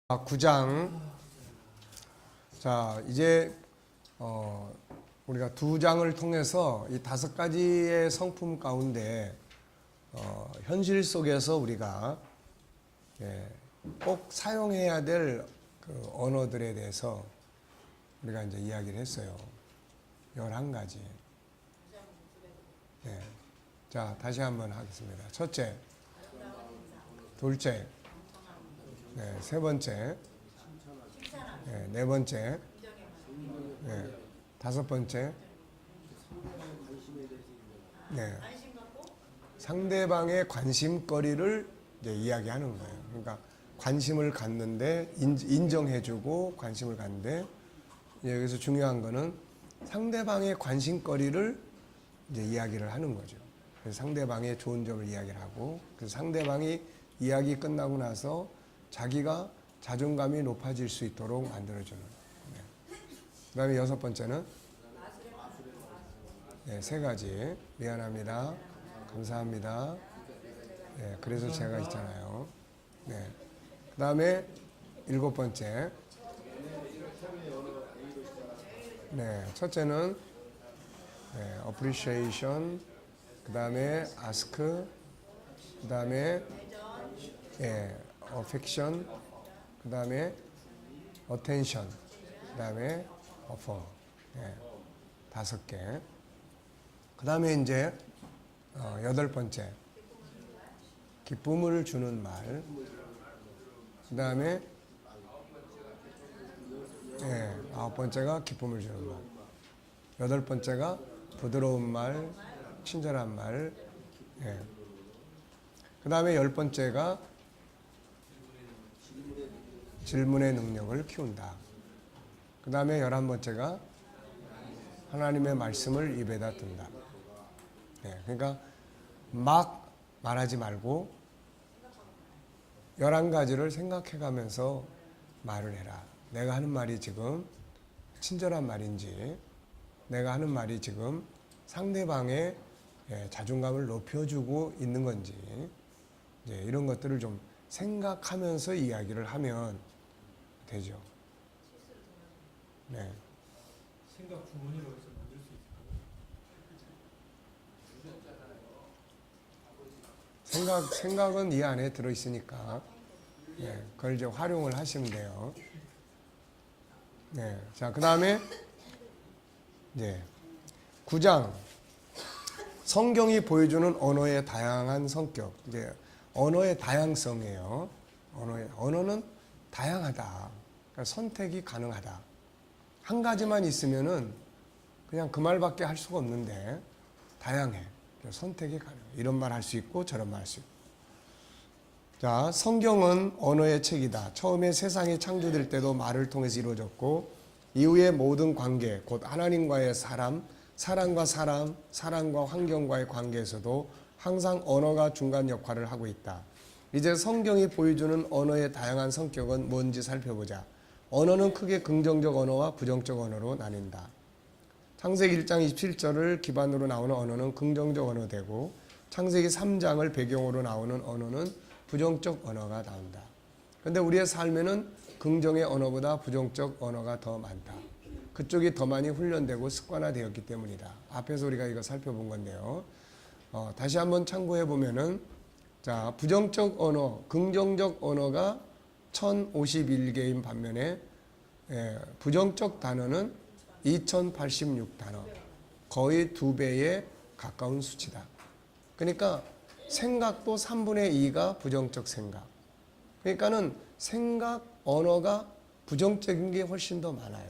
9장. 자, 이제 우리가 2장을 통해서 이 5가지의 성품 가운데 현실 속에서 우리가 꼭 사용해야 될 그 언어들에 대해서 우리가 이제 이야기를 했어요. 11가지. 자, 다시 한번 하겠습니다. 첫째, 둘째, 세 번째, 네 번째, 다섯 번째, 상대방의 관심거리를 이제 이야기하는 거예요. 그러니까 관심을 갖는데 인정해주고 관심을 갖는데 여기서 중요한 거는 상대방의 관심거리를 이제 이야기를 하는 거죠. 그래서 상대방의 좋은 점을 이야기를 하고, 그래서 상대방이 이야기 끝나고 나서 자기가 자존감이 높아질 수 있도록 만들어주는. 그 다음에 6번째는 3가지. 미안합니다. 감사합니다. 그래서 제가 있잖아요. 그 다음에 7번째. 첫째는 appreciation, 그 다음에 ask, 그 다음에 affection, 그 다음에 attention, 그 다음에 offer. 5개. 그 다음에 이제 8번째, 기쁨을 주는 말. 그 다음에 9번째가 기쁨을 주는 말. 8번째가 부드러운 말, 친절한 말. 그 다음에 10번째가 질문의 능력을 키운다. 그 다음에 11번째가 하나님의 말씀을 입에다 둔다. 그러니까 막 말하지 말고 11가지를 생각해 가면서 말을 해라. 내가 하는 말이 지금 친절한 말인지, 내가 하는 말이 지금 상대방의 자존감을 높여주고 있는 건지, 이런 것들을 좀 생각하면서 이야기를 하면 되죠. 생각 주머니로 해서 만들 수 있을까요? 생각은 이 안에 들어있으니까 그걸 이제 활용을 하시면 돼요. 자, 그 다음에 9장. 성경이 보여주는 언어의 다양한 성격. 이제 언어의 다양성이에요. 언어는 다양하다. 그러니까 선택이 가능하다. 한 가지만 있으면은 그냥 그 말밖에 할 수가 없는데 다양해. 선택이 가능해. 이런 말 할 수 있고 저런 말 할 수 있고. 자, 성경은 언어의 책이다. 처음에 세상이 창조될 때도 말을 통해서 이루어졌고, 이후의 모든 관계, 곧 하나님과의 사람과 사람, 사람과 환경과의 관계에서도 항상 언어가 중간 역할을 하고 있다. 이제 성경이 보여주는 언어의 다양한 성격은 뭔지 살펴보자. 언어는 크게 긍정적 언어와 부정적 언어로 나뉜다. 창세기 1장 27절을 기반으로 나오는 언어는 긍정적 언어되고, 창세기 3장을 배경으로 나오는 언어는 부정적 언어가 나온다. 그런데 우리의 삶에는 긍정의 언어보다 부정적 언어가 더 많다. 그쪽이 더 많이 훈련되고 습관화되었기 때문이다. 앞에서 우리가 이거 살펴본 건데요. 다시 한번 참고해 보면은, 자, 부정적 언어, 긍정적 언어가 1051개인 반면에 부정적 단어는 2086단어. 거의 2배에 가까운 수치다. 그러니까 생각도 3분의 2가 부정적 생각. 그러니까는 생각, 언어가 부정적인 게 훨씬 더 많아요.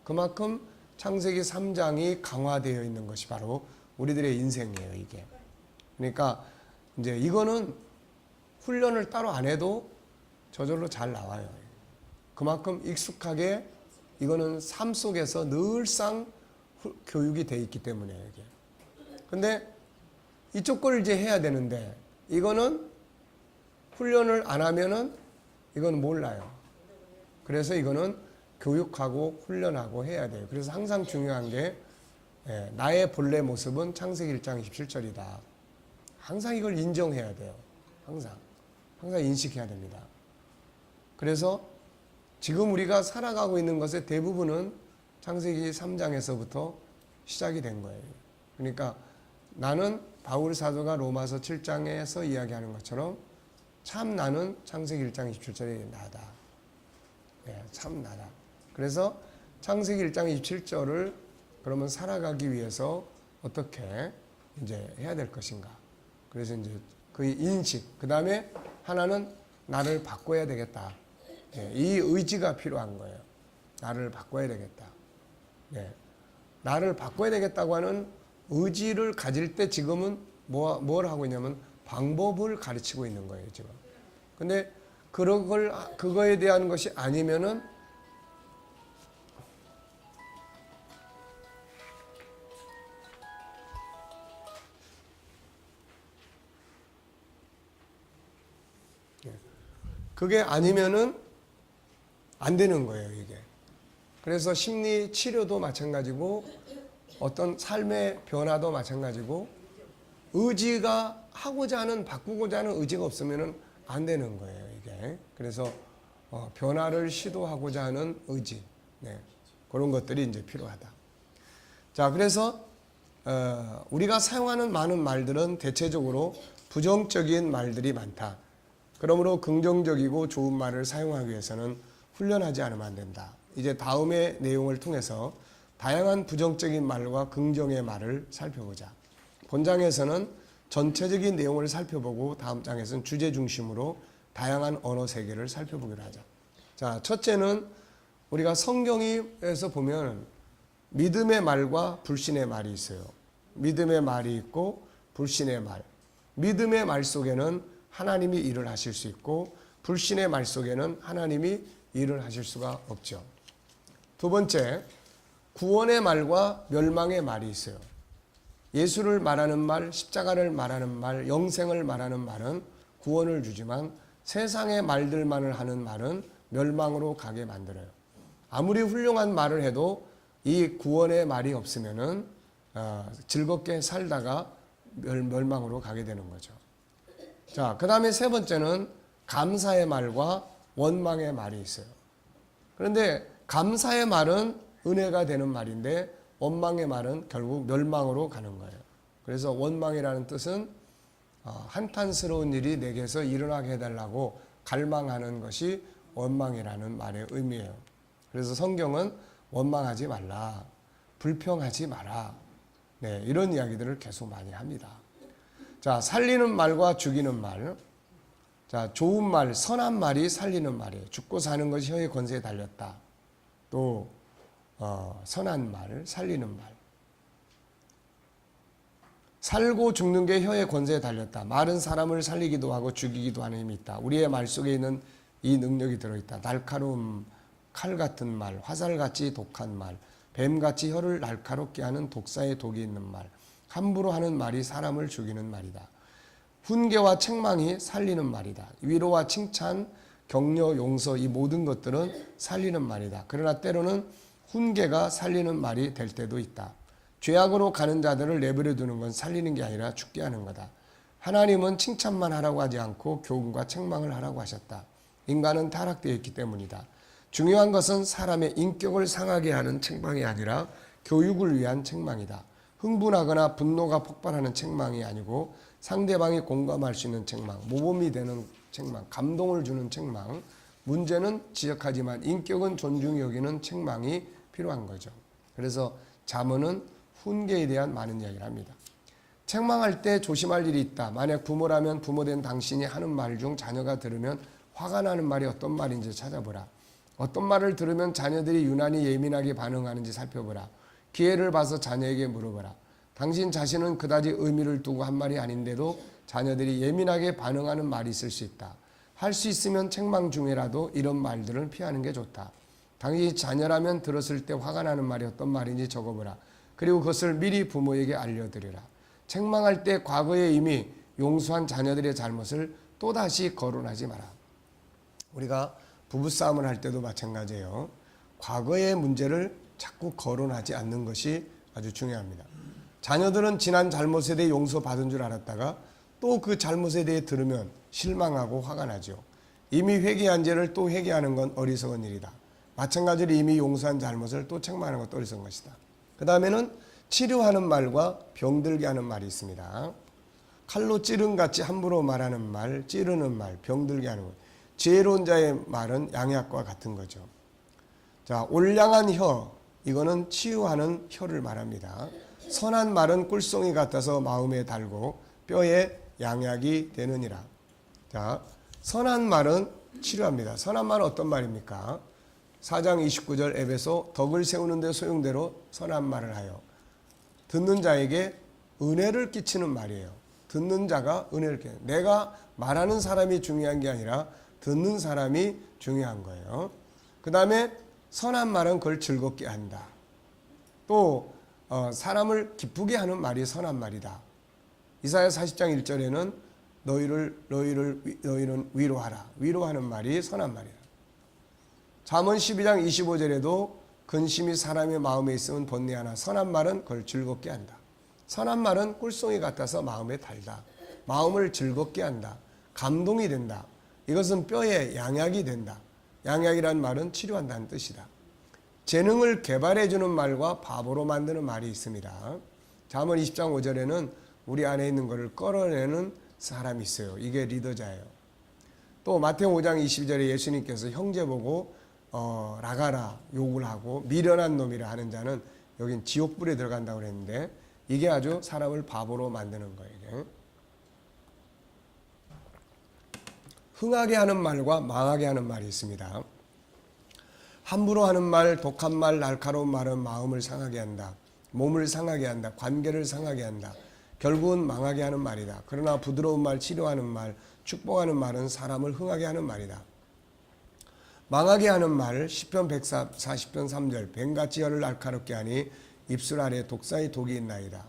그만큼 창세기 3장이 강화되어 있는 것이 바로 우리들의 인생이에요, 이게. 그러니까 이제 이거는 훈련을 따로 안 해도 저절로 잘 나와요. 그만큼 익숙하게 이거는 삶 속에서 늘상 교육이 돼 있기 때문에 이게. 근데 이쪽 걸 이제 해야 되는데 이거는 훈련을 안 하면은 이건 몰라요. 그래서 이거는 교육하고 훈련하고 해야 돼요. 그래서 항상 중요한 게 나의 본래 모습은 창세기 1장 27절이다. 항상 이걸 인정해야 돼요. 항상 인식해야 됩니다. 그래서 지금 우리가 살아가고 있는 것의 대부분은 창세기 3장에서부터 시작이 된 거예요. 그러니까 나는 바울 사도가 로마서 7장에서 이야기하는 것처럼 참 나는 창세기 1장 27절에 나다. 네, 참 나다. 그래서 창세기 1장 27절을 그러면 살아가기 위해서 어떻게 이제 해야 될 것인가. 그래서 이제 그 인식, 그 다음에 하나는 나를 바꿔야 되겠다. 네, 이 의지가 필요한 거예요. 나를 바꿔야 되겠다. 네, 나를 바꿔야 되겠다고 하는 의지를 가질 때 지금은 뭘 하고 있냐면 방법을 가르치고 있는 거예요, 지금. 근데 그거에 대한 것이 아니면은 그게 아니면은 안 되는 거예요, 이게. 그래서 심리 치료도 마찬가지고 어떤 삶의 변화도 마찬가지고 의지가 하고자 하는 바꾸고자 하는 의지가 없으면은 안 되는 거예요, 이게. 그래서 변화를 시도하고자 하는 의지, 네, 그런 것들이 이제 필요하다. 자, 그래서 우리가 사용하는 많은 말들은 대체적으로 부정적인 말들이 많다. 그러므로 긍정적이고 좋은 말을 사용하기 위해서는 훈련하지 않으면 안 된다. 이제 다음의 내용을 통해서 다양한 부정적인 말과 긍정의 말을 살펴보자. 본장에서는 전체적인 내용을 살펴보고 다음 장에서는 주제 중심으로 다양한 언어 세계를 살펴보기로 하자. 자, 첫째는 우리가 성경에서 보면 믿음의 말과 불신의 말이 있어요. 믿음의 말이 있고 불신의 말. 믿음의 말 속에는 하나님이 일을 하실 수 있고 불신의 말 속에는 하나님이 일을 하실 수가 없죠. 두 번째, 구원의 말과 멸망의 말이 있어요. 예수를 말하는 말, 십자가를 말하는 말, 영생을 말하는 말은 구원을 주지만 세상의 말들만을 하는 말은 멸망으로 가게 만들어요. 아무리 훌륭한 말을 해도 이 구원의 말이 없으면은 즐겁게 살다가 멸망으로 가게 되는 거죠. 자, 그 다음에 세 번째는 감사의 말과 원망의 말이 있어요. 그런데 감사의 말은 은혜가 되는 말인데 원망의 말은 결국 멸망으로 가는 거예요. 그래서 원망이라는 뜻은 한탄스러운 일이 내게서 일어나게 해달라고 갈망하는 것이 원망이라는 말의 의미예요. 그래서 성경은 원망하지 말라, 불평하지 마라, 네, 이런 이야기들을 계속 많이 합니다. 자, 살리는 말과 죽이는 말. 자, 좋은 말, 선한 말이 살리는 말이에요. 죽고 사는 것이 혀의 권세에 달렸다. 또 선한 말, 살리는 말. 살고 죽는 게 혀의 권세에 달렸다. 말은 사람을 살리기도 하고 죽이기도 하는 힘이 있다. 우리의 말 속에 있는 이 능력이 들어있다. 날카로운 칼 같은 말, 화살같이 독한 말, 뱀같이 혀를 날카롭게 하는 독사의 독이 있는 말, 함부로 하는 말이 사람을 죽이는 말이다. 훈계와 책망이 살리는 말이다. 위로와 칭찬, 격려, 용서 이 모든 것들은 살리는 말이다. 그러나 때로는 훈계가 살리는 말이 될 때도 있다. 죄악으로 가는 자들을 내버려 두는 건 살리는 게 아니라 죽게 하는 거다. 하나님은 칭찬만 하라고 하지 않고 교훈과 책망을 하라고 하셨다. 인간은 타락되어 있기 때문이다. 중요한 것은 사람의 인격을 상하게 하는 책망이 아니라 교육을 위한 책망이다. 흥분하거나 분노가 폭발하는 책망이 아니고 상대방이 공감할 수 있는 책망, 모범이 되는 책망, 감동을 주는 책망. 문제는 지적하지만 인격은 존중히 여기는 책망이 필요한 거죠. 그래서 잠언은 훈계에 대한 많은 이야기를 합니다. 책망할 때 조심할 일이 있다. 만약 부모라면 부모된 당신이 하는 말 중 자녀가 들으면 화가 나는 말이 어떤 말인지 찾아보라. 어떤 말을 들으면 자녀들이 유난히 예민하게 반응하는지 살펴보라. 기회를 봐서 자녀에게 물어보라. 당신 자신은 그다지 의미를 두고 한 말이 아닌데도 자녀들이 예민하게 반응하는 말이 있을 수 있다. 할 수 있으면 책망 중에라도 이런 말들을 피하는 게 좋다. 당신이 자녀라면 들었을 때 화가 나는 말이 어떤 말인지 적어보라. 그리고 그것을 미리 부모에게 알려드리라. 책망할 때 과거에 이미 용서한 자녀들의 잘못을 또다시 거론하지 마라. 우리가 부부싸움을 할 때도 마찬가지예요. 과거의 문제를 자꾸 거론하지 않는 것이 아주 중요합니다. 자녀들은 지난 잘못에 대해 용서받은 줄 알았다가 또 그 잘못에 대해 들으면 실망하고 화가 나죠. 이미 회개한 죄를 또 회개하는 건 어리석은 일이다. 마찬가지로 이미 용서한 잘못을 또 책망하는 것도 어리석은 것이다. 그 다음에는 치료하는 말과 병들게 하는 말이 있습니다. 칼로 찌른같이 함부로 말하는 말, 찌르는 말, 병들게 하는 것. 지혜로운 자의 말은 양약과 같은 거죠. 자, 올량한 혀, 이거는 치유하는 혀를 말합니다. 선한 말은 꿀송이 같아서 마음에 달고 뼈에 양약이 되느니라. 자, 선한 말은 치료합니다. 선한 말은 어떤 말입니까? 4장 29절 에베소 덕을 세우는 데 소용대로 선한 말을 하여 듣는 자에게 은혜를 끼치는 말이에요. 듣는 자가 은혜를 끼치는, 내가 말하는 사람이 중요한 게 아니라 듣는 사람이 중요한 거예요. 그 다음에 선한 말은 그걸 즐겁게 한다. 또 사람을 기쁘게 하는 말이 선한 말이다. 이사야 40장 1절에는 너희는 위로하라. 위로하는 말이 선한 말이다. 잠언 12장 25절에도 근심이 사람의 마음에 있으면 번뇌하나 선한 말은 그걸 즐겁게 한다. 선한 말은 꿀송이 같아서 마음에 달다. 마음을 즐겁게 한다. 감동이 된다. 이것은 뼈에 양약이 된다. 양약이란 말은 치료한다는 뜻이다. 재능을 개발해주는 말과 바보로 만드는 말이 있습니다. 잠언 20장 5절에는 우리 안에 있는 것을 끌어내는 사람이 있어요. 이게 리더자예요. 또 마태오 5장 22절에 예수님께서 형제 보고 나가라 욕을 하고 미련한 놈이라 하는 자는 여긴 지옥불에 들어간다고 그랬는데 이게 아주 사람을 바보로 만드는 거예요. 이게. 흥하게 하는 말과 망하게 하는 말이 있습니다. 함부로 하는 말, 독한 말, 날카로운 말은 마음을 상하게 한다. 몸을 상하게 한다. 관계를 상하게 한다. 결국은 망하게 하는 말이다. 그러나 부드러운 말, 치료하는 말, 축복하는 말은 사람을 흥하게 하는 말이다. 망하게 하는 말, 시편 140편 3절 뱀같이 혀를 날카롭게 하니 입술 아래 독사의 독이 있나이다.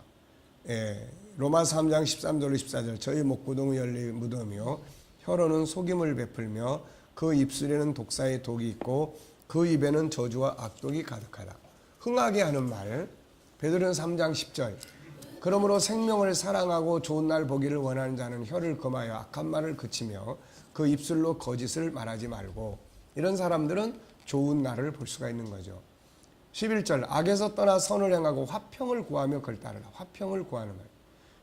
로마 3장 13절로 14절 저희 목구덩이 열린 무덤이요 혀로는 속임을 베풀며 그 입술에는 독사의 독이 있고 그 입에는 저주와 악독이 가득하다. 흥하게 하는 말, 베드로는 3장 10절 그러므로 생명을 사랑하고 좋은 날 보기를 원하는 자는 혀를 금하여 악한 말을 그치며 그 입술로 거짓을 말하지 말고, 이런 사람들은 좋은 날을 볼 수가 있는 거죠. 11절 악에서 떠나 선을 행하고 화평을 구하며 그를 따르라. 화평을 구하는 말.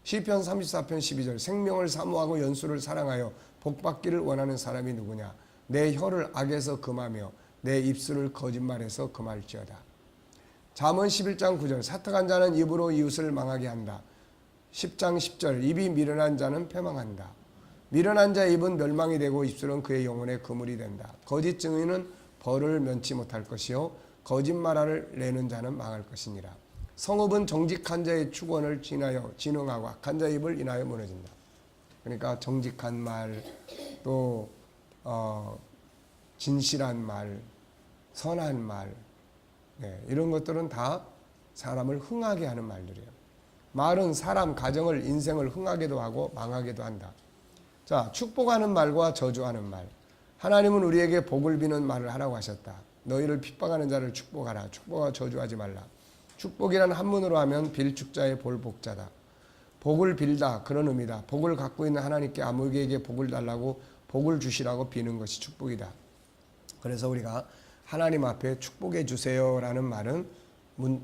시편 34편 12절 생명을 사모하고 연수를 사랑하여 복받기를 원하는 사람이 누구냐. 내 혀를 악에서 금하며 내 입술을 거짓말해서 금할지어다. 잠언 11장 9절 사특한 자는 입으로 이웃을 망하게 한다. 10장 10절 입이 미련한 자는 패망한다. 미련한 자의 입은 멸망이 되고 입술은 그의 영혼의 그물이 된다. 거짓 증인은 벌을 면치 못할 것이요 거짓말을 내는 자는 망할 것이니라. 성읍은 정직한 자의 축원을 인하여 진흥하고 악한 자의 입을 인하여 무너진다. 그러니까 정직한 말, 또 진실한 말, 선한 말, 이런 것들은 다 사람을 흥하게 하는 말들이에요. 말은 사람, 가정을, 인생을 흥하게도 하고 망하게도 한다. 자, 축복하는 말과 저주하는 말. 하나님은 우리에게 복을 비는 말을 하라고 하셨다. 너희를 핍박하는 자를 축복하라. 축복하고 저주하지 말라. 축복이란 한문으로 하면 빌축자의 볼복자다. 복을 빌다, 그런 의미다. 복을 갖고 있는 하나님께 아무에게 복을 달라고 복을 주시라고 비는 것이 축복이다. 그래서 우리가 하나님 앞에 축복해 주세요라는 말은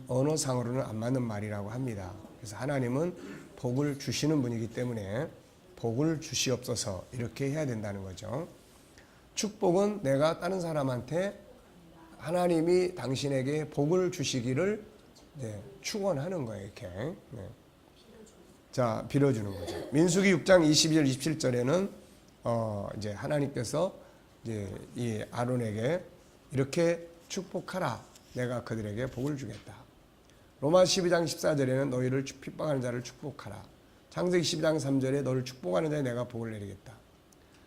언어상으로는 안 맞는 말이라고 합니다. 그래서 하나님은 복을 주시는 분이기 때문에 복을 주시옵소서 이렇게 해야 된다는 거죠. 축복은 내가 다른 사람한테 하나님이 당신에게 복을 주시기를 축원하는 거예요. 이렇게. 자, 빌어주는 거죠. 민수기 6장 22절 27절에는 이제 하나님께서 이제 이 아론에게 이렇게 축복하라. 내가 그들에게 복을 주겠다. 로마 12장 14절에는 너희를 핍박하는 자를 축복하라. 창세기 12장 3절에 너를 축복하는 자에 내가 복을 내리겠다.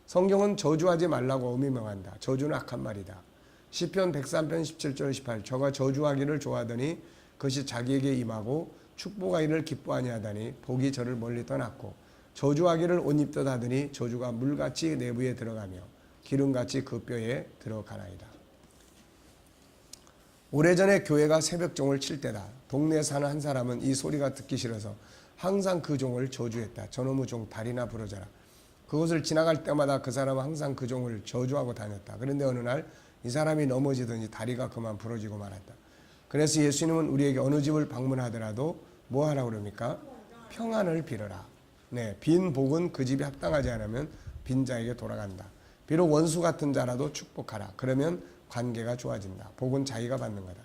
성경은 저주하지 말라고 의미명한다. 저주는 악한 말이다. 시편 103편 17절 18 저가 저주하기를 좋아하더니 그것이 자기에게 임하고 축복하기를 기뻐하니 하다니 복이 저를 멀리 떠났고 저주하기를 옷 입듯 하더니 저주가 물같이 내부에 들어가며 기름같이 그 뼈에 들어가나이다. 오래전에 교회가 새벽종을 칠 때다. 동네에 사는 한 사람은 이 소리가 듣기 싫어서 항상 그 종을 저주했다. 저놈의 종 다리나 부러져라. 그곳을 지나갈 때마다 그 사람은 항상 그 종을 저주하고 다녔다. 그런데 어느 날 이 사람이 넘어지더니 다리가 그만 부러지고 말았다. 그래서 예수님은 우리에게 어느 집을 방문하더라도 뭐 하라고 그럽니까? 평안을 빌어라. 네, 빈 복은 그 집에 합당하지 않으면 빈 자에게 돌아간다. 비록 원수 같은 자라도 축복하라. 그러면 관계가 좋아진다. 복은 자기가 받는 거다.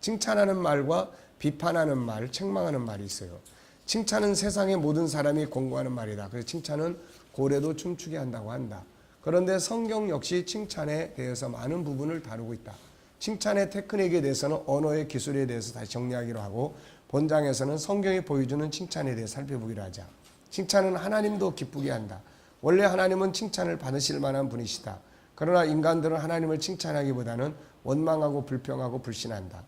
칭찬하는 말과 비판하는 말, 책망하는 말이 있어요. 칭찬은 세상의 모든 사람이 공부하는 말이다. 그래서 칭찬은 고래도 춤추게 한다고 한다. 그런데 성경 역시 칭찬에 대해서 많은 부분을 다루고 있다. 칭찬의 테크닉에 대해서는 언어의 기술에 대해서 다시 정리하기로 하고 본장에서는 성경이 보여주는 칭찬에 대해 살펴보기로 하자. 칭찬은 하나님도 기쁘게 한다. 원래 하나님은 칭찬을 받으실 만한 분이시다. 그러나 인간들은 하나님을 칭찬하기보다는 원망하고 불평하고 불신한다.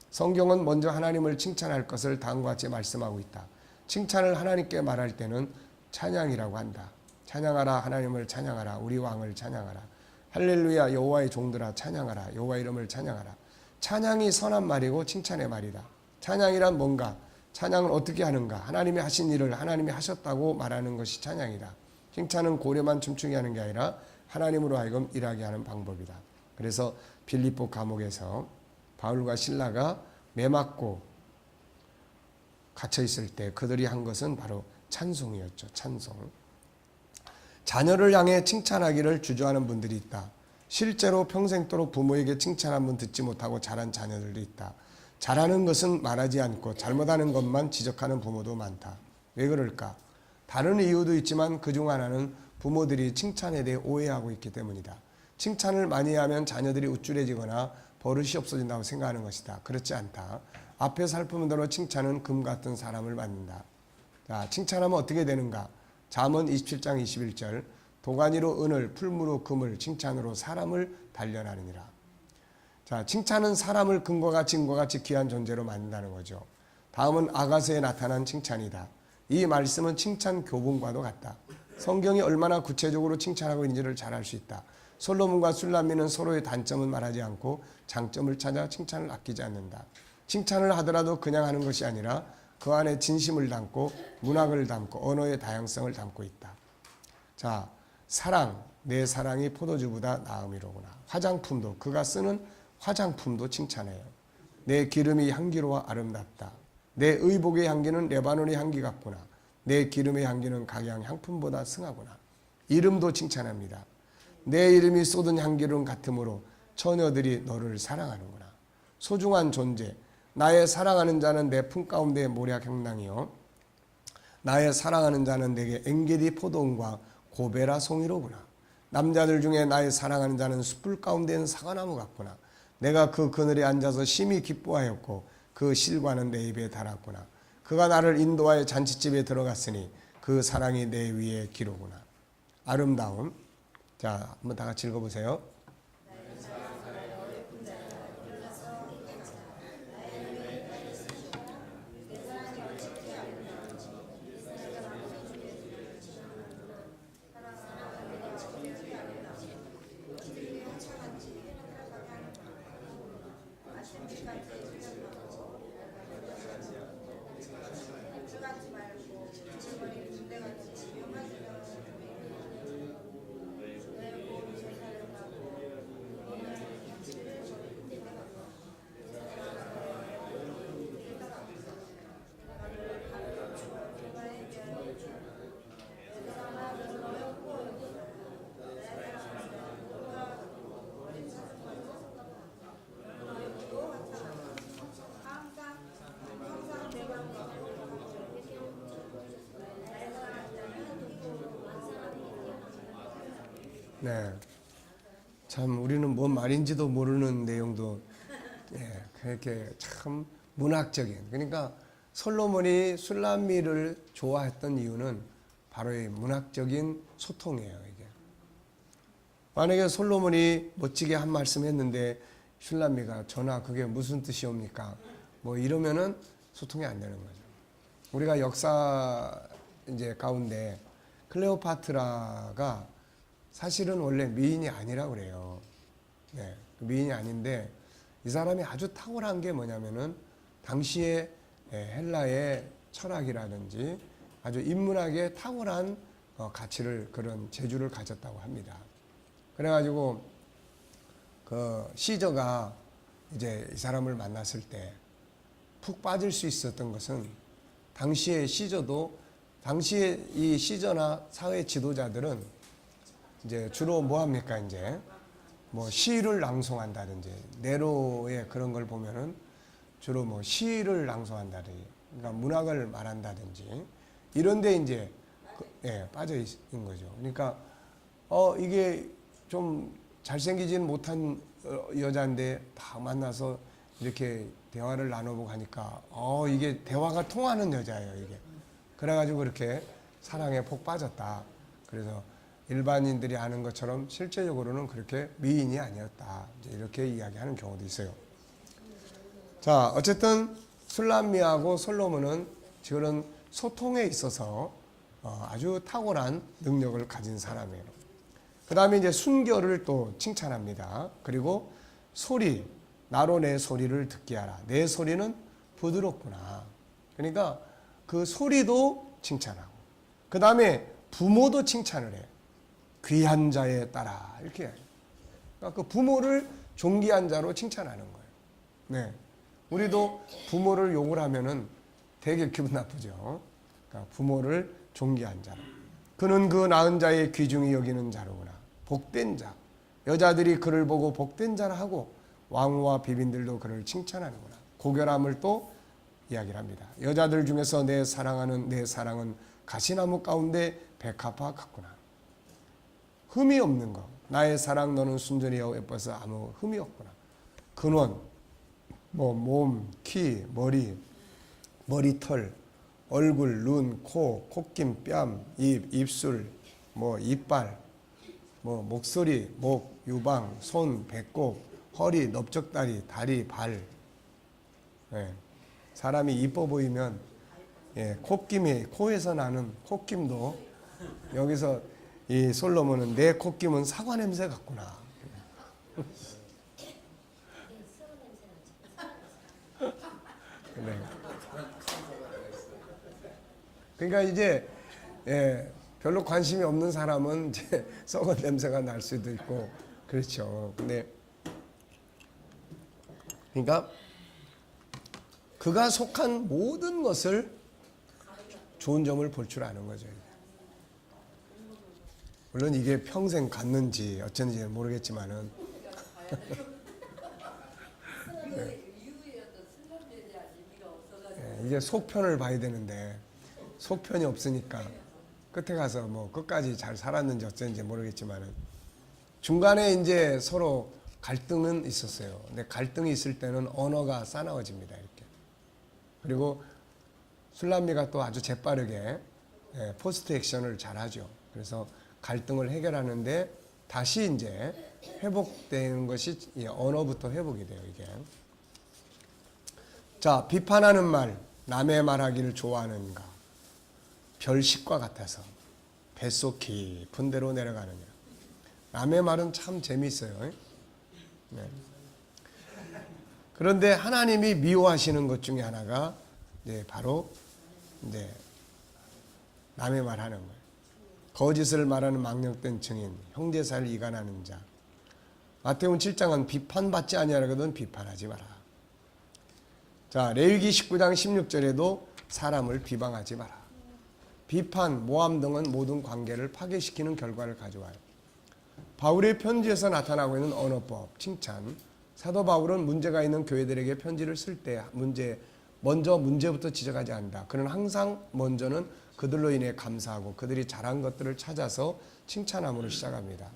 성경은 먼저 하나님을 칭찬할 것을 다음과 같이 말씀하고 있다. 칭찬을 하나님께 말할 때는 찬양이라고 한다. 찬양하라, 하나님을 찬양하라, 우리 왕을 찬양하라. 할렐루야, 여호와의 종들아 찬양하라, 여호와 이름을 찬양하라. 찬양이 선한 말이고 칭찬의 말이다. 찬양이란 뭔가? 찬양은 어떻게 하는가? 하나님이 하신 일을 하나님이 하셨다고 말하는 것이 찬양이다. 칭찬은 고래만 춤추게 하는 게 아니라 하나님으로 하여금 일하게 하는 방법이다. 그래서 빌립보 감옥에서 바울과 실라가 매 맞고 갇혀 있을 때 그들이 한 것은 바로 찬송이었죠. 찬송. 자녀를 향해 칭찬하기를 주저하는 분들이 있다. 실제로 평생도록 부모에게 칭찬 한 번 듣지 못하고 자란 자녀들도 있다. 잘하는 것은 말하지 않고 잘못하는 것만 지적하는 부모도 많다. 왜 그럴까? 다른 이유도 있지만 그중 하나는 부모들이 칭찬에 대해 오해하고 있기 때문이다. 칭찬을 많이 하면 자녀들이 우쭐해지거나 버릇이 없어진다고 생각하는 것이다. 그렇지 않다. 앞에 살펴본 대로 칭찬은 금 같은 사람을 만든다. 자, 칭찬하면 어떻게 되는가? 잠언 27장 21절 도가니로 은을 풀무로 금을 칭찬으로 사람을 단련하느니라. 자, 칭찬은 사람을 금과 같이 은과 같이 귀한 존재로 만든다는 거죠. 다음은 아가서에 나타난 칭찬이다. 이 말씀은 칭찬 교본과도 같다. 성경이 얼마나 구체적으로 칭찬하고 있는지를 잘 알 수 있다. 솔로몬과 술람미는 서로의 단점은 말하지 않고 장점을 찾아 칭찬을 아끼지 않는다. 칭찬을 하더라도 그냥 하는 것이 아니라 그 안에 진심을 담고 문학을 담고 언어의 다양성을 담고 있다. 자, 사랑, 내 사랑이 포도주보다 나음이로구나. 화장품도 그가 쓰는 화장품도 칭찬해요. 내 기름이 향기로워 아름답다. 내 의복의 향기는 레바논의 향기 같구나. 내 기름의 향기는 각양 향품보다 승하구나. 이름도 칭찬합니다. 내 이름이 쏟은 향기는 같으므로 처녀들이 너를 사랑하는구나. 소중한 존재, 나의 사랑하는 자는 내 품 가운데 모략 향낭이요 나의 사랑하는 자는 내게 엔게디 포도원과 고베라 송이로구나. 남자들 중에 나의 사랑하는 자는 숯불 가운데는 사과나무 같구나. 내가 그 그늘에 앉아서 심히 기뻐하였고 그 실과는 내 입에 달았구나. 그가 나를 인도하여 잔치집에 들어갔으니 그 사랑이 내 위에 기로구나. 아름다움. 자, 한번 다 같이 읽어보세요. 네, 참 우리는 뭔 말인지도 모르는 내용도 그렇게 참 문학적인. 그러니까 솔로몬이 술람미를 좋아했던 이유는 바로 이 문학적인 소통이에요. 이게 만약에 솔로몬이 멋지게 한 말씀 했는데 술람미가 전하 그게 무슨 뜻이옵니까? 뭐 이러면은 소통이 안 되는 거죠. 우리가 역사 이제 가운데 클레오파트라가 사실은 원래 미인이 아니라 그래요. 네, 미인이 아닌데 이 사람이 아주 탁월한 게 뭐냐면은 당시에 헬라의 철학이라든지 아주 인문학에 탁월한 가치를 그런 재주를 가졌다고 합니다. 그래가지고 그 시저가 이제 이 사람을 만났을 때 푹 빠질 수 있었던 것은 당시에 이 시저나 사회 지도자들은 이제 주로 뭐 합니까? 이제 뭐 시를 낭송한다든지 네로의 그런 걸 보면은 주로 뭐 시를 낭송한다든지 그러니까 문학을 말한다든지 이런데 이제 빠져 있는 거죠. 그러니까 이게 좀 잘생기진 못한 여자인데 딱 만나서 이렇게 대화를 나눠보고 하니까 이게 대화가 통하는 여자예요. 이게 그래가지고 그렇게 사랑에 폭 빠졌다. 그래서 일반인들이 아는 것처럼 실제적으로는 그렇게 미인이 아니었다. 이렇게 이야기하는 경우도 있어요. 자, 어쨌든 술람미하고 솔로몬은 저런 소통에 있어서 아주 탁월한 능력을 가진 사람이에요. 그 다음에 이제 순결을 또 칭찬합니다. 그리고 소리, 나로 내 소리를 듣게 하라. 내 소리는 부드럽구나. 그러니까 그 소리도 칭찬하고, 그 다음에 부모도 칭찬을 해. 귀한 자에 따라 이렇게. 그러니까 그 부모를 존귀한 자로 칭찬하는 거예요. 네, 우리도 부모를 욕을 하면은 되게 기분 나쁘죠. 그러니까 부모를 존귀한 자로. 그는 그 낳은 자의 귀중히 여기는 자로구나. 복된 자. 여자들이 그를 보고 복된 자라 하고 왕후와 비빈들도 그를 칭찬하는구나. 고결함을 또 이야기를 합니다. 여자들 중에서 내 사랑은 가시나무 가운데 백합화 같구나. 흠이 없는 거. 나의 사랑 너는 순전히 예뻐서 아무 흠이 없구나. 근원, 몸, 키, 머리털, 얼굴, 눈, 코, 콧김, 뺨, 입, 입술, 이빨, 목소리, 목, 유방, 손, 배꼽, 허리, 넓적다리, 다리, 발. 사람이 이뻐 보이면 콧김이 코에서 나는 콧김도 여기서 이 솔로몬은 내 콧김은 사과 냄새 같구나. 네. 그러니까 이제 별로 관심이 없는 사람은 이제 썩은 냄새가 날 수도 있고 그렇죠. 근데 그러니까 그가 속한 모든 것을 좋은 점을 볼 줄 아는 거죠. 물론 이게 평생 갔는지 어쩐지 모르겠지만은 이게 속편을 봐야 되는데 속편이 없으니까 끝에 가서 끝까지 잘 살았는지 어쩐지 모르겠지만은 중간에 이제 서로 갈등은 있었어요. 근데 갈등이 있을 때는 언어가 싸나워집니다. 이렇게. 그리고 술람미가 또 아주 재빠르게 포스트 액션을 잘하죠. 그래서 갈등을 해결하는데 다시 이제 회복되는 것이 언어부터 회복이 돼요. 이게. 자, 비판하는 말, 남의 말하기를 좋아하는가? 별식과 같아서 뱃속 깊은 데로 내려가느냐. 남의 말은 참 재미있어요. 네. 그런데 하나님이 미워하시는 것 중에 하나가 바로 남의 말하는 거예요. 거짓을 말하는 망령된 증인, 형제사를 이간하는 자. 마태복음 7장은 비판받지 아니하거든 비판하지 마라. 자, 레위기 19장 16절에도 사람을 비방하지 마라. 비판, 모함 등은 모든 관계를 파괴시키는 결과를 가져와요. 바울의 편지에서 나타나고 있는 언어법, 칭찬. 사도 바울은 문제가 있는 교회들에게 편지를 쓸 때 먼저 문제부터 지적하지 않는다. 그는 항상 먼저는 그들로 인해 감사하고 그들이 잘한 것들을 찾아서 칭찬함으로 시작합니다.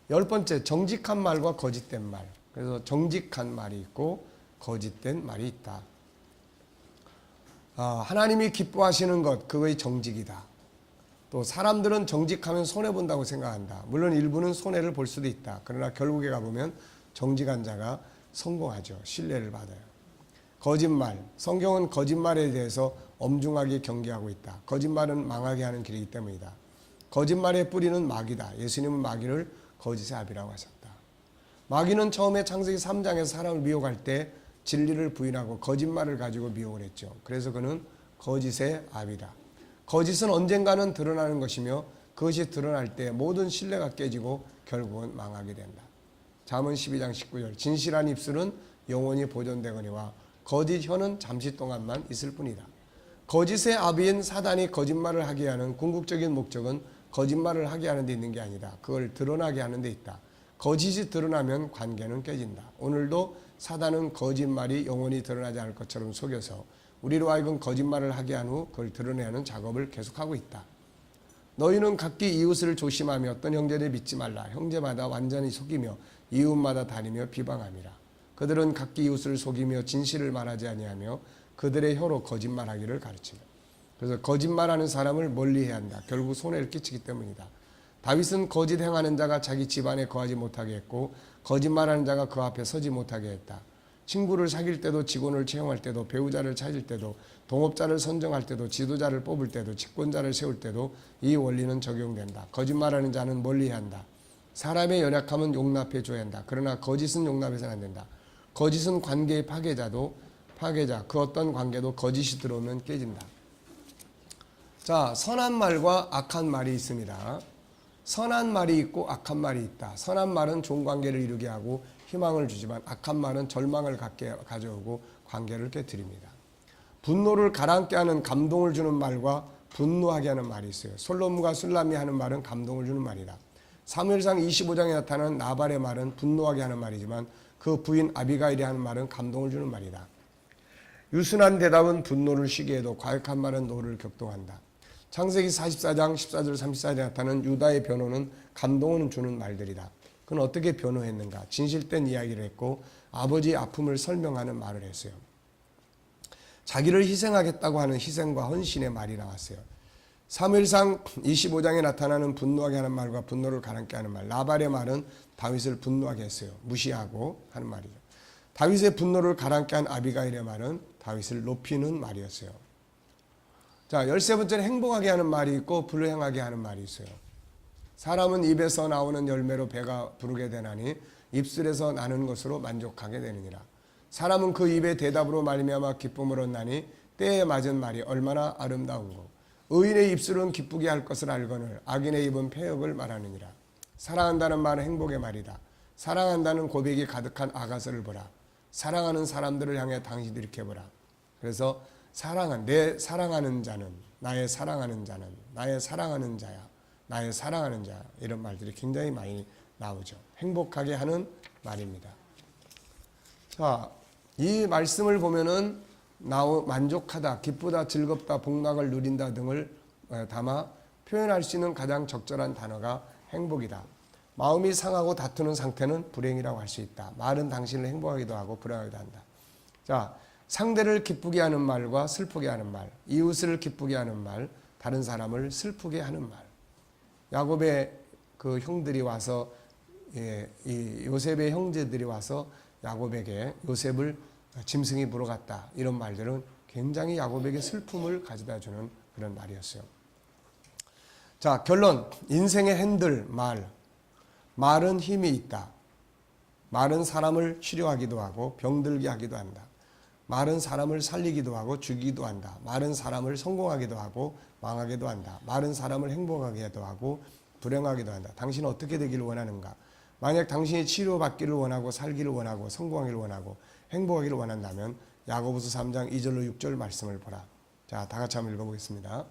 10번째, 정직한 말과 거짓된 말. 그래서 정직한 말이 있고 거짓된 말이 있다. 하나님이 기뻐하시는 것, 그거의 정직이다. 또 사람들은 정직하면 손해본다고 생각한다. 물론 일부는 손해를 볼 수도 있다. 그러나 결국에 가보면 정직한 자가 성공하죠. 신뢰를 받아요. 거짓말. 성경은 거짓말에 대해서 엄중하게 경계하고 있다. 거짓말은 망하게 하는 길이기 때문이다. 거짓말의 뿌리는 마귀다. 예수님은 마귀를 거짓의 아비라고 하셨다. 마귀는 처음에 창세기 3장에서 사람을 미혹할 때 진리를 부인하고 거짓말을 가지고 미혹을 했죠. 그래서 그는 거짓의 아비다. 거짓은 언젠가는 드러나는 것이며 그것이 드러날 때 모든 신뢰가 깨지고 결국은 망하게 된다. 잠언 12장 19절 진실한 입술은 영원히 보존되거니와 거짓 혀는 잠시 동안만 있을 뿐이다. 거짓의 아비인 사단이 거짓말을 하게 하는 궁극적인 목적은 거짓말을 하게 하는 데 있는 게 아니다. 그걸 드러나게 하는 데 있다. 거짓이 드러나면 관계는 깨진다. 오늘도 사단은 거짓말이 영원히 드러나지 않을 것처럼 속여서 우리로 하여금 거짓말을 하게 한 후 그걸 드러내야 하는 작업을 계속하고 있다. 너희는 각기 이웃을 조심하며 어떤 형제를 믿지 말라. 형제마다 완전히 속이며 이웃마다 다니며 비방함이라. 그들은 각기 이웃을 속이며 진실을 말하지 아니하며 그들의 혀로 거짓말하기를 가르치며. 그래서 거짓말하는 사람을 멀리해야 한다. 결국 손해를 끼치기 때문이다. 다윗은 거짓 행하는 자가 자기 집안에 거하지 못하게 했고 거짓말하는 자가 그 앞에 서지 못하게 했다. 친구를 사귈 때도 직원을 채용할 때도 배우자를 찾을 때도 동업자를 선정할 때도 지도자를 뽑을 때도 집권자를 세울 때도 이 원리는 적용된다. 거짓말하는 자는 멀리해야 한다. 사람의 연약함은 용납해 줘야 한다. 그러나 거짓은 용납해서는 안 된다. 거짓은 관계의 파괴자 그 어떤 관계도 거짓이 들어오면 깨진다. 자, 선한 말과 악한 말이 있습니다. 선한 말이 있고 악한 말이 있다. 선한 말은 좋은 관계를 이루게 하고 희망을 주지만 악한 말은 절망을 가져오고 관계를 깨뜨립니다. 분노를 가라앉게 하는 감동을 주는 말과 분노하게 하는 말이 있어요. 솔로몬과 술람이 하는 말은 감동을 주는 말이다. 사무엘상 25장에 나타나는 나발의 말은 분노하게 하는 말이지만 그 부인 아비가일이 하는 말은 감동을 주는 말이다. 유순한 대답은 분노를 쉬게 해도 과격한 말은 노를 격동한다. 창세기 44장 14절 34절에 나타나는 유다의 변호는 감동을 주는 말들이다. 그는 어떻게 변호했는가? 진실된 이야기를 했고 아버지의 아픔을 설명하는 말을 했어요. 자기를 희생하겠다고 하는 희생과 헌신의 말이 나왔어요. 사무엘상 25장에 나타나는 분노하게 하는 말과 분노를 가라앉게 하는 말. 나발의 말은 다윗을 분노하게 했어요. 무시하고 하는 말이죠. 다윗의 분노를 가라앉게 한 아비가일의 말은 다윗을 높이는 말이었어요. 자, 13번째는 행복하게 하는 말이 있고 불행하게 하는 말이 있어요. 사람은 입에서 나오는 열매로 배가 부르게 되나니 입술에서 나는 것으로 만족하게 되느니라. 사람은 그 입의 대답으로 말미암아 기쁨을 얻나니 때에 맞은 말이 얼마나 아름다운고. 의인의 입술은 기쁘게 할 것을 알거늘 악인의 입은 폐역을 말하느니라. 사랑한다는 말은 행복의 말이다. 사랑한다는 고백이 가득한 아가서를 보라. 사랑하는 사람들을 향해 당신도 이렇게 보라. 그래서 내 사랑하는 자는 나의 사랑하는 자는 나의 사랑하는 자야. 나의 사랑하는 자 이런 말들이 굉장히 많이 나오죠. 행복하게 하는 말입니다. 자, 이 말씀을 보면은 만족하다, 기쁘다, 즐겁다, 복락을 누린다 등을 담아 표현할 수 있는 가장 적절한 단어가 행복이다. 마음이 상하고 다투는 상태는 불행이라고 할 수 있다. 말은 당신을 행복하기도 하고 불행하기도 한다. 자, 상대를 기쁘게 하는 말과 슬프게 하는 말, 이웃을 기쁘게 하는 말, 다른 사람을 슬프게 하는 말. 야곱의 그 형들이 와서 이 요셉의 형제들이 와서 야곱에게 요셉을 짐승이 물어갔다. 이런 말들은 굉장히 야곱에게 슬픔을 가져다 주는 그런 말이었어요. 자, 결론. 인생의 핸들 말. 말은 힘이 있다. 말은 사람을 치료하기도 하고 병들게 하기도 한다. 말은 사람을 살리기도 하고 죽이기도 한다. 말은 사람을 성공하기도 하고 망하기도 한다. 말은 사람을 행복하게도 하고 불행하기도 한다. 당신은 어떻게 되기를 원하는가? 만약 당신이 치료받기를 원하고 살기를 원하고 성공하기를 원하고 행복하기를 원한다면 야고보서 3장 2절로 6절 말씀을 보라. 자, 다 같이 한번 읽어보겠습니다.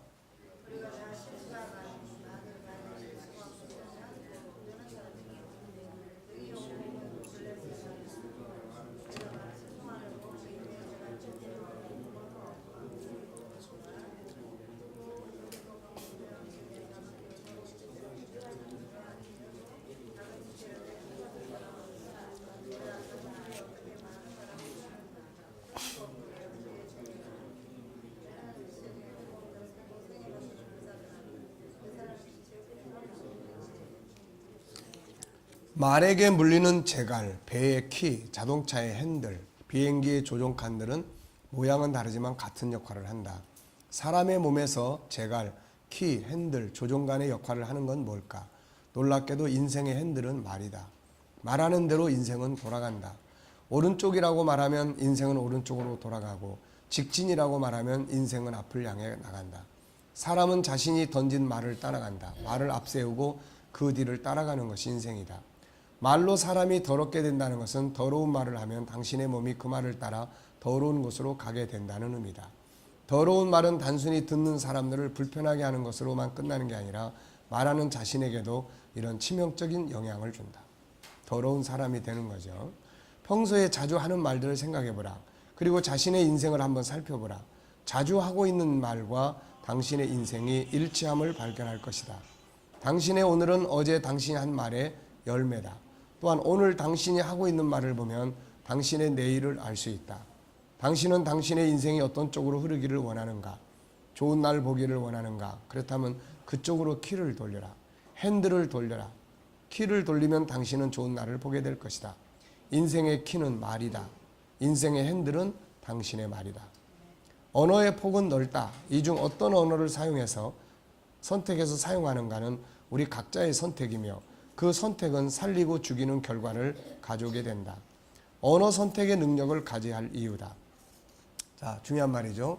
말에게 물리는 제갈, 배의 키, 자동차의 핸들, 비행기의 조종칸들은 모양은 다르지만 같은 역할을 한다. 사람의 몸에서 제갈, 키, 핸들, 조종간의 역할을 하는 건 뭘까? 놀랍게도 인생의 핸들은 말이다. 말하는 대로 인생은 돌아간다. 오른쪽이라고 말하면 인생은 오른쪽으로 돌아가고 직진이라고 말하면 인생은 앞을 향해 나간다. 사람은 자신이 던진 말을 따라간다. 말을 앞세우고 그 뒤를 따라가는 것이 인생이다. 말로 사람이 더럽게 된다는 것은 더러운 말을 하면 당신의 몸이 그 말을 따라 더러운 곳으로 가게 된다는 의미다. 더러운 말은 단순히 듣는 사람들을 불편하게 하는 것으로만 끝나는 게 아니라 말하는 자신에게도 이런 치명적인 영향을 준다. 더러운 사람이 되는 거죠. 평소에 자주 하는 말들을 생각해보라. 그리고 자신의 인생을 한번 살펴보라. 자주 하고 있는 말과 당신의 인생이 일치함을 발견할 것이다. 당신의 오늘은 어제 당신이 한 말의 열매다. 또한 오늘 당신이 하고 있는 말을 보면 당신의 내일을 알 수 있다. 당신은 당신의 인생이 어떤 쪽으로 흐르기를 원하는가? 좋은 날 보기를 원하는가? 그렇다면 그쪽으로 키를 돌려라. 핸들을 돌려라. 키를 돌리면 당신은 좋은 날을 보게 될 것이다. 인생의 키는 말이다. 인생의 핸들은 당신의 말이다. 언어의 폭은 넓다. 이 중 어떤 언어를 사용해서 선택해서 사용하는가는 우리 각자의 선택이며 그 선택은 살리고 죽이는 결과를 가져오게 된다. 언어 선택의 능력을 가져야 할 이유다. 자, 중요한 말이죠.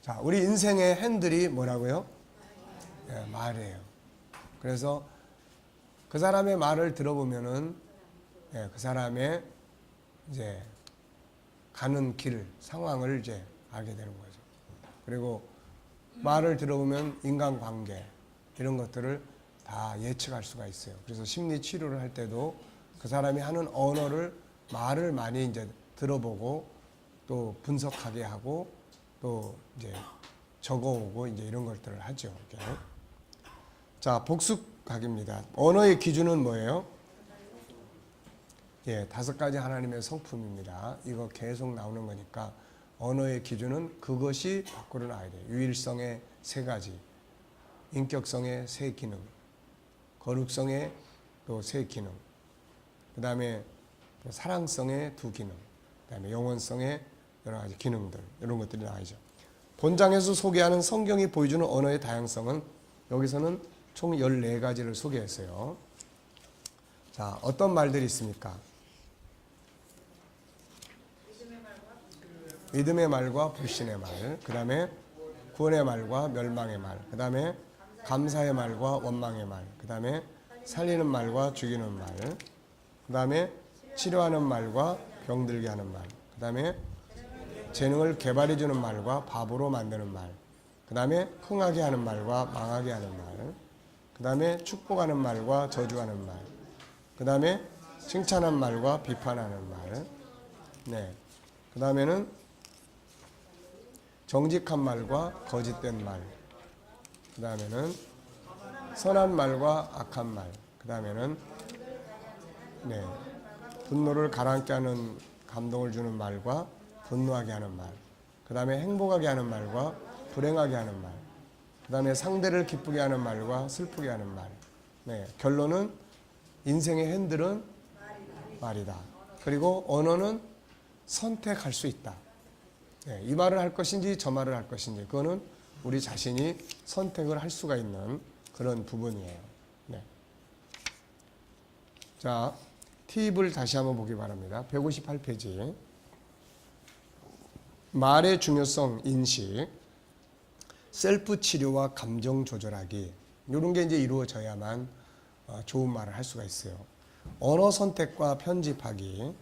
자, 우리 인생의 핸들이 뭐라고요? 네, 말이에요. 그래서 그 사람의 말을 들어보면은 그 사람의 이제 가는 길, 상황을 이제 알게 되는 거죠. 그리고 말을 들어보면 인간관계 이런 것들을 다 예측할 수가 있어요. 그래서 심리 치료를 할 때도 그 사람이 하는 언어를 말을 많이 이제 들어보고 또 분석하게 하고 또 이제 적어오고 이제 이런 것들을 하죠. 이렇게. 자, 복습각입니다. 언어의 기준은 뭐예요? 예, 5가지 하나님의 성품입니다. 이거 계속 나오는 거니까 언어의 기준은 그것이 밖으로 나와야 돼요. 유일성의 3가지, 인격성의 3기능, 거룩성의 또 3기능, 그 다음에 사랑성의 2기능, 그 다음에 영원성의 여러 가지 기능들, 이런 것들이 나와야죠. 본장에서 소개하는 성경이 보여주는 언어의 다양성은 여기서는 총 14가지를 소개했어요. 자, 어떤 말들이 있습니까? 믿음의 말과 불신의 말, 그 다음에 구원의 말과 멸망의 말, 그 다음에 감사의 말과 원망의 말, 그 다음에 살리는 말과 죽이는 말, 그 다음에 치료하는 말과 병들게 하는 말, 그 다음에 재능을 개발해 주는 말과 바보로 만드는 말, 그 다음에 흥하게 하는 말과 망하게 하는 말, 그 다음에 축복하는 말과 저주하는 말, 그 다음에 칭찬한 말과 비판하는 말, 네, 그 다음에는 정직한 말과 거짓된 말, 그 다음에는 선한 말과 악한 말, 그 다음에는 네, 분노를 가라앉게 하는 감동을 주는 말과 분노하게 하는 말, 그 다음에 행복하게 하는 말과 불행하게 하는 말, 그 다음에 상대를 기쁘게 하는 말과 슬프게 하는 말. 네, 결론은 인생의 핸들은 말이다. 그리고 언어는 선택할 수 있다. 네, 이 말을 할 것인지 저 말을 할 것인지 그거는 우리 자신이 선택을 할 수가 있는 그런 부분이에요. 네. 자, 팁을 다시 한번 보기 바랍니다. 158페이지. 말의 중요성 인식, 셀프 치료와 감정 조절하기, 이런 게 이제 이루어져야만 좋은 말을 할 수가 있어요. 언어 선택과 편집하기,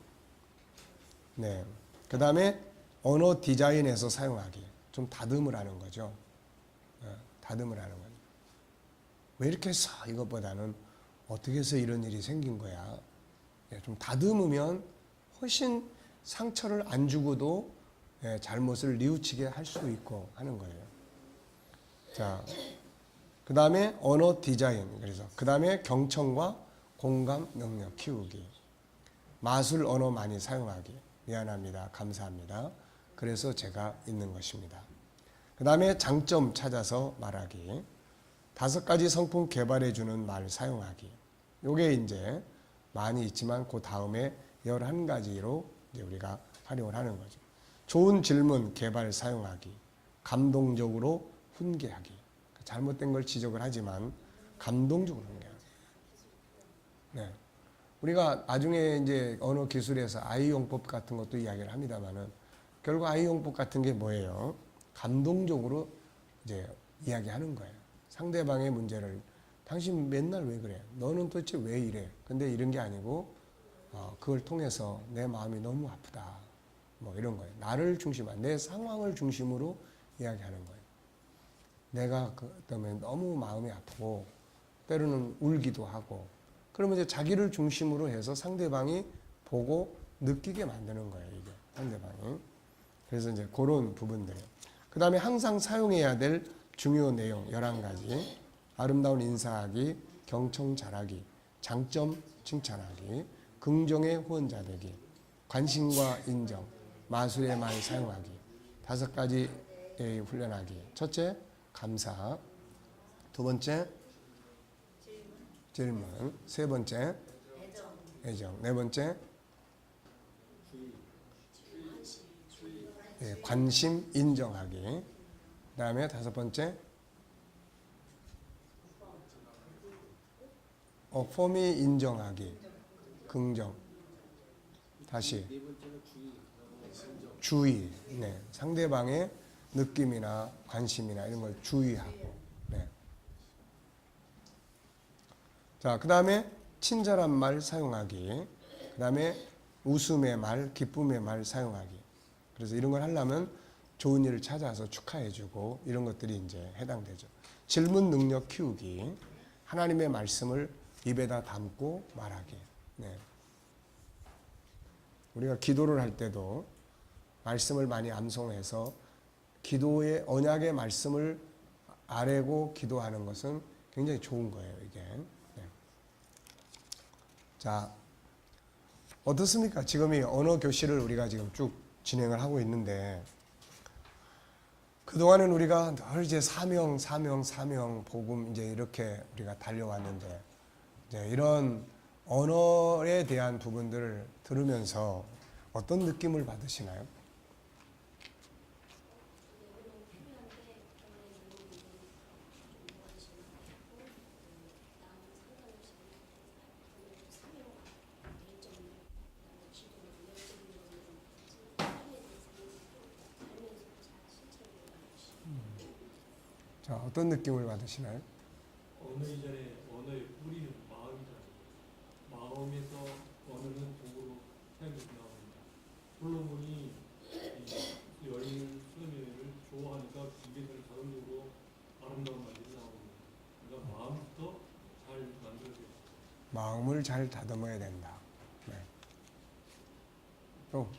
네. 그 다음에 언어 디자인에서 사용하기, 좀 다듬을 하는 거죠. 다듬을 하는 거죠. 왜 이렇게 했어? 이것보다는 어떻게 해서 이런 일이 생긴 거야? 좀 다듬으면 훨씬 상처를 안 주고도 잘못을 뉘우치게 할 수 있고 하는 거예요. 자, 그 다음에 언어 디자인, 그래서 그 다음에 경청과 공감 능력 키우기, 마술 언어 많이 사용하기, 미안합니다, 감사합니다, 그래서 제가 있는 것입니다. 그 다음에 장점 찾아서 말하기, 5가지 성품 개발해주는 말 사용하기. 요게 이제 많이 있지만 그 다음에 11가지로 이제 우리가 활용을 하는 거죠. 좋은 질문 개발 사용하기, 감동적으로 훈계하기. 잘못된 걸 지적을 하지만 감동적으로 훈계하기. 네. 우리가 나중에 이제 언어 기술에서 아이용법 같은 것도 이야기를 합니다만은 결국 아이용법 같은 게 뭐예요? 감동적으로 이제 이야기하는 거예요. 상대방의 문제를 당신 맨날 왜 그래? 너는 도대체 왜 이래? 근데 이런 게 아니고 그걸 통해서 내 마음이 너무 아프다. 뭐 이런 거예요. 나를 중심한 내 상황을 중심으로 이야기하는 거예요. 내가 그 때문에 너무 마음이 아프고 때로는 울기도 하고 그러면 이제 자기를 중심으로 해서 상대방이 보고 느끼게 만드는 거예요. 이게 상대방이. 그래서 이제 그런 부분들이에요. 그 다음에 항상 사용해야 될 중요 내용 11가지. 아름다운 인사하기, 경청 잘하기, 장점 칭찬하기, 긍정의 후원자되기, 관심과 인정, 마술의 말 사용하기, 5가지 훈련하기. 첫째, 감사. 두 번째, 질문. 세 번째, 애정. 네 번째, 관심 인정하기. 그 다음에 5번째, 폼이 인정하기, 긍정. 다시 주의. 네, 상대방의 느낌이나 관심이나 이런 걸 주의하고. 네. 자, 그 다음에 친절한 말 사용하기. 그 다음에 웃음의 말, 기쁨의 말 사용하기. 그래서 이런 걸 하려면 좋은 일을 찾아서 축하해주고 이런 것들이 이제 해당되죠. 질문 능력 키우기. 하나님의 말씀을 입에다 담고 말하기. 네. 우리가 기도를 할 때도 말씀을 많이 암송해서 기도의 언약의 말씀을 아뢰고 기도하는 것은 굉장히 좋은 거예요, 이게. 네. 자, 어떻습니까? 지금 이 언어 교실을 우리가 지금 쭉 진행을 하고 있는데 그동안은 우리가 늘 이제 사명 복음 이제 이렇게 우리가 달려왔는데 이제 이런 언어에 대한 부분들을 들으면서 어떤 느낌을 받으시나요? 자, 어떤 느낌을 받으시나요? 어느 이전에 언어의 뿌리는 마음이잖아요. 마음에서 언어는 도구로 사용돼서 나옵니다. 솔로몬이 이 여인 수녀를 좋아하니까 입에서는 자동적으로 아름다운 말들이 나옵니다. 그러니까 마음부터 잘 만들어야 돼요. 마음을 잘 다듬어야 된다. 네. 또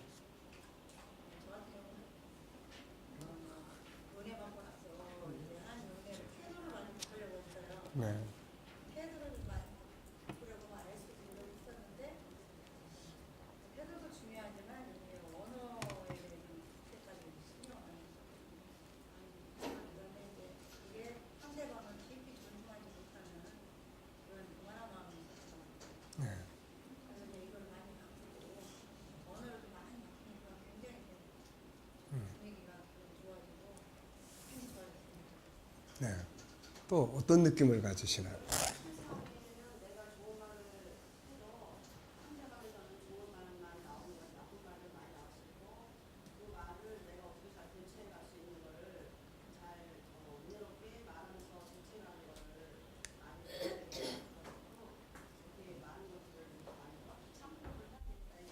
은혜 받고 나서 이제 하나님 은혜를 태도를 많이 바꾸려고 했어요. 네. 태도를 많이 바꾸려고 말할 수 있는 걸 있었는데 태도도 중요하지만 이제 언어에 대해 좀 그때까지 신경을 많이 썼어요. 그런데 이제 이게 상대방을 깊이 존중하지 못하는 그런 그만한 마음이 있었어요. 네. 그래서 이제 이걸 많이 바꾸고 언어를 좀 많이 바꾸니까 굉장히 이제 분위기가 좋아지고 힘이 좋아졌습니다. 네. 또 어떤 느낌을 가지시나요? 내가 좋은 말을 해도 상대방에서는 좋은 말만 나오는 건 나쁜 말을 많이 나오시고 그 말을 내가 어떻게 잘 대처해 갈 수 있는 거를 잘 은혜롭게 말하면서 대처하는 거를 많이 배우게 되어서 이렇게 많은 것들을 많이 참고를 해야겠다 이런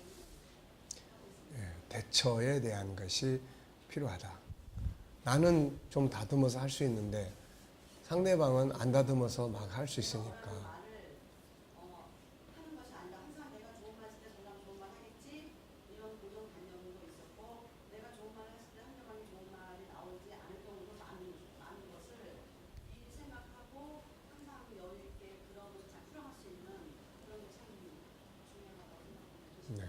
예, 대처에 대한 것이 필요하다. 나는 좀 다듬어서 할 수 있는데 상대방은 안 다듬어서 막 할 수 있으니까. 말을 하는 것이 아니라 항상 내가 좋은 말 했을 때 정말 좋은 말 하겠지 이런 고정관념도 있었고 내가 좋은 말을 했을 때 상대방이 좋은 말이 나오지 않을 정도로 많은 것을 미리 생각하고 항상 여유 있게 그런 것을 잘 풀어갈 수 있는 그런 게 참 중요하다고 생각합니다. 네.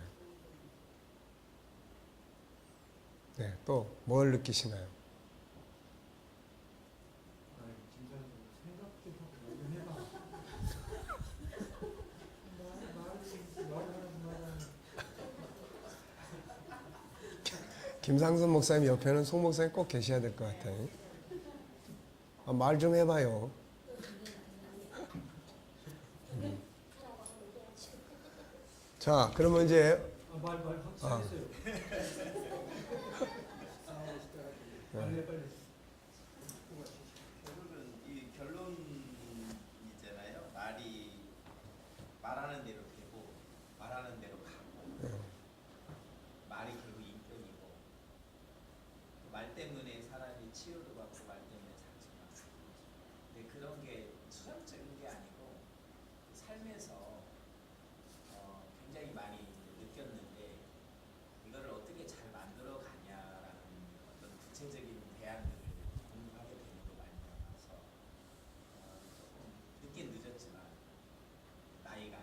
네. 또 뭘 느끼시나요? 아니, 진짜로 생각 좀 하고 좀 해봐. 김상순 목사님 옆에는 송 목사님 꼭 계셔야 될 것 같아요. 말 좀 해봐요. 자, 그러면 이제 말 확실했어요. 빨리. 때문에 사람이 치료도 받고 말 때문에 상처받고. 근데 그런 게 수상적인 게 아니고 삶에서 굉장히 많이 느꼈는데 이거를 어떻게 잘 만들어 가냐라는 어떤 구체적인 대안들을 공부하게 되는 거 많이 나와서 조금 늦긴 늦었지만 나이가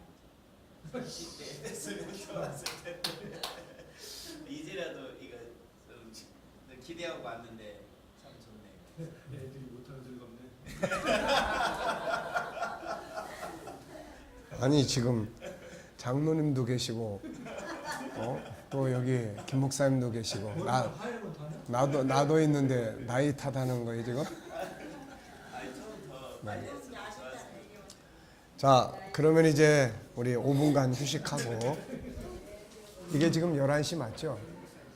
이제 10대 됐으면 좋았을 텐데 이제라도 이거 좀 기대하고 왔는데 참 좋네요. 애들이 못하는 소리가 없네. 아니 지금 장로님도 계시고 또 여기 김 목사님도 계시고 오늘 하얘 못하냐? 나도 있는데 나이 탓하는 거예요 지금? 아니 좀 더 빨리 했으면 좋았을 텐데. 자 그러면 이제 우리 5분간 휴식하고 이게 지금 11시 맞죠?